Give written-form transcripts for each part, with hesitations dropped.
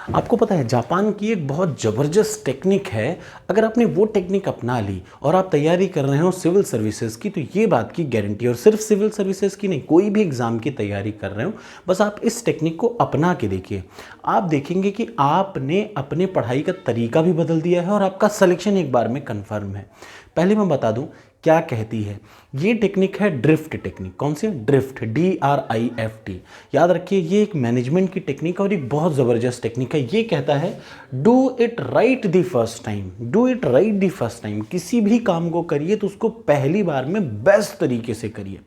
आपको पता है जापान की एक बहुत ज़बरदस्त टेक्निक है। अगर आपने वो टेक्निक अपना ली और आप तैयारी कर रहे हो सिविल सर्विसेज की, तो ये बात की गारंटी, और सिर्फ सिविल सर्विसेज की नहीं, कोई भी एग्ज़ाम की तैयारी कर रहे हो, बस आप इस टेक्निक को अपना के देखिए। आप देखेंगे कि आपने अपने पढ़ाई का तरीका भी बदल दिया है और आपका सिलेक्शन एक बार में कन्फर्म है। पहले मैं बता दूं क्या कहती है ये टेक्निक। है ड्रिफ्ट टेक्निक। कौन सी? Drift, DRIFT। याद रखिए ये एक मैनेजमेंट की टेक्निक और एक बहुत ज़बरदस्त टेक्निक है। ये कहता है do it right the first time. Do it right the first time. किसी भी काम को करिए तो उसको पहली बार में बेस्ट तरीके से करिए।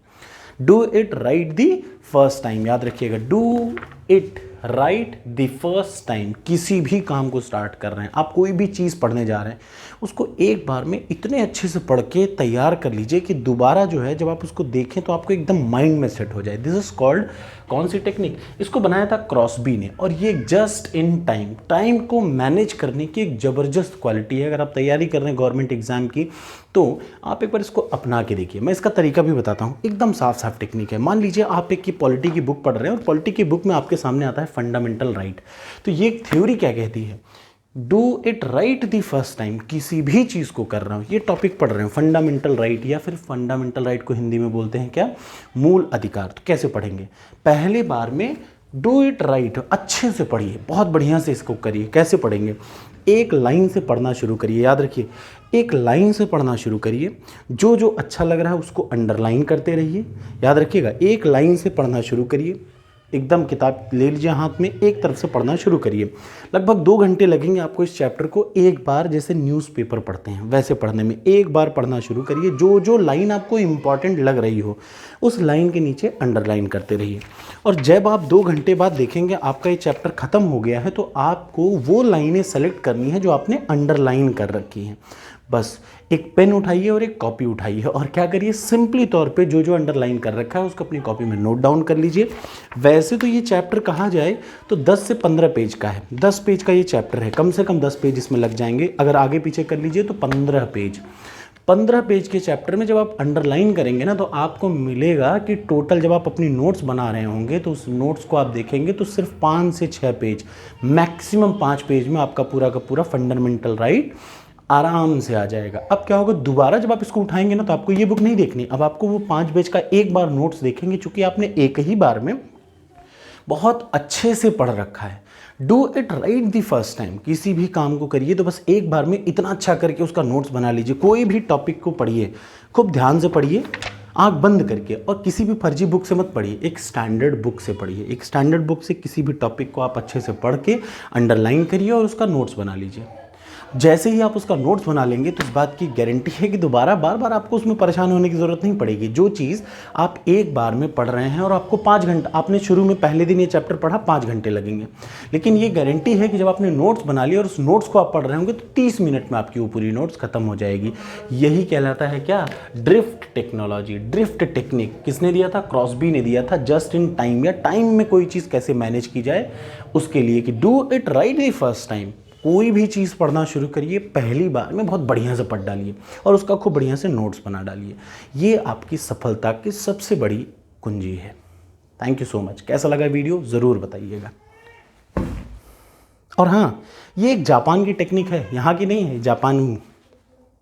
Do it right the first time, याद रखिएगा, do it right the first time. किसी भी काम को स्टार्ट कर रहे हैं, आप कोई भी चीज़ पढ़ने जा रहे हैं, उसको एक बार में इतने अच्छे से पढ़ के तैयार कर लीजिए कि दोबारा जो है जब आप उसको देखें तो आपको एकदम माइंड में सेट हो जाए। दिस इज कॉल्ड कौन सी टेक्निक? इसको बनाया था क्रॉसबी ने, और ये जस्ट इन टाइम, टाइम को मैनेज करने की एक ज़बरदस्त क्वालिटी है। अगर आप तैयारी कर रहे हैं गवर्नमेंट एग्जाम की तो आप एक बार इसको अपना के देखिए। मैं इसका तरीका भी बताता हूँ, एकदम साफ साफ टेक्निक है। मान लीजिए आप एक की पॉलिटी की बुक पढ़ रहे हैं और पॉलिटी की बुक में आपके सामने आता है फंडामेंटल राइट। तो ये थ्योरी क्या कहती है? Do it right the first time. किसी भी चीज़ को कर रहा हूँ, ये टॉपिक पढ़ रहे हैं फंडामेंटल राइट, या फिर फंडामेंटल राइट को हिंदी में बोलते हैं क्या? मूल अधिकार। तो कैसे पढ़ेंगे? पहले बार में डू इट राइट अच्छे से पढ़िए, बहुत बढ़िया से इसको करिए। कैसे पढ़ेंगे? एक लाइन से पढ़ना शुरू करिए। याद रखिए एक लाइन से पढ़ना शुरू करिए। जो जो अच्छा लग रहा है उसको अंडरलाइन करते रहिए। याद रखिएगा एक लाइन से पढ़ना शुरू करिए। एकदम किताब ले लीजिए हाथ में, एक तरफ से पढ़ना शुरू करिए। लगभग 2 घंटे लगेंगे आपको इस चैप्टर को एक बार, जैसे न्यूज़पेपर पढ़ते हैं वैसे पढ़ने में। एक बार पढ़ना शुरू करिए। जो जो लाइन आपको इम्पॉर्टेंट लग रही हो उस लाइन के नीचे अंडरलाइन करते रहिए। और जब आप 2 घंटे बाद देखेंगे आपका ये चैप्टर ख़त्म हो गया है, तो आपको वो लाइनें सेलेक्ट करनी है जो आपने अंडरलाइन कर रखी हैं। बस एक पेन उठाइए और एक कॉपी उठाइए और क्या करिए, सिंपली तौर पे जो जो अंडरलाइन कर रखा है उसको अपनी कॉपी में नोट डाउन कर लीजिए। वैसे तो ये चैप्टर कहा जाए तो 10 से 15 पेज का है। 10 पेज का ये चैप्टर है, कम से कम 10 पेज इसमें लग जाएंगे। अगर आगे पीछे कर लीजिए तो 15 पेज। 15 पेज के चैप्टर में जब आप अंडरलाइन करेंगे ना, तो आपको मिलेगा कि टोटल जब आप अपनी नोट्स बना रहे होंगे तो उस नोट्स को आप देखेंगे तो सिर्फ 5 से 6 पेज, मैक्सिमम 5 पेज में आपका पूरा का पूरा फंडामेंटल राइट आराम से आ जाएगा। अब क्या होगा, दोबारा जब आप इसको उठाएंगे ना तो आपको ये बुक नहीं देखनी, अब आपको वो 5 पेज का एक बार नोट्स देखेंगे, चूंकि आपने एक ही बार में बहुत अच्छे से पढ़ रखा है। Do it right the first time. किसी भी काम को करिए तो बस एक बार में इतना अच्छा करके उसका नोट्स बना लीजिए। कोई भी टॉपिक को पढ़िए, खूब ध्यान से पढ़िए, आंख बंद करके, और किसी भी फर्जी बुक से मत पढ़िए, एक स्टैंडर्ड बुक से पढ़िए। एक स्टैंडर्ड बुक से किसी भी टॉपिक को आप अच्छे से पढ़ के अंडरलाइन करिए और उसका नोट्स बना लीजिए। जैसे ही आप उसका नोट्स बना लेंगे तो इस बात की गारंटी है कि दोबारा बार बार आपको उसमें परेशान होने की ज़रूरत नहीं पड़ेगी। जो चीज़ आप एक बार में पढ़ रहे हैं और आपको 5 घंटे, आपने शुरू में पहले दिन ये चैप्टर पढ़ा 5 घंटे लगेंगे, लेकिन ये गारंटी है कि जब आपने नोट्स बना लिए और उस नोट्स को आप पढ़ रहे होंगे तो 30 मिनट में आपकी वो पूरी नोट्स खत्म हो जाएगी। यही कहलाता है क्या? Drift technology, drift technique. किसने दिया था? क्रॉसबी ने दिया था। जस्ट इन टाइम, या टाइम में कोई चीज़ कैसे मैनेज की जाए उसके लिए, कि do it right the first time. कोई भी चीज़ पढ़ना शुरू करिए, पहली बार में बहुत बढ़िया से पढ़ डालिए और उसका खूब बढ़िया से नोट्स बना डालिए। ये आपकी सफलता की सबसे बड़ी कुंजी है। Thank you so much. कैसा लगा वीडियो ज़रूर बताइएगा। और हाँ, ये एक जापान की टेक्निक है, यहाँ की नहीं है, जापान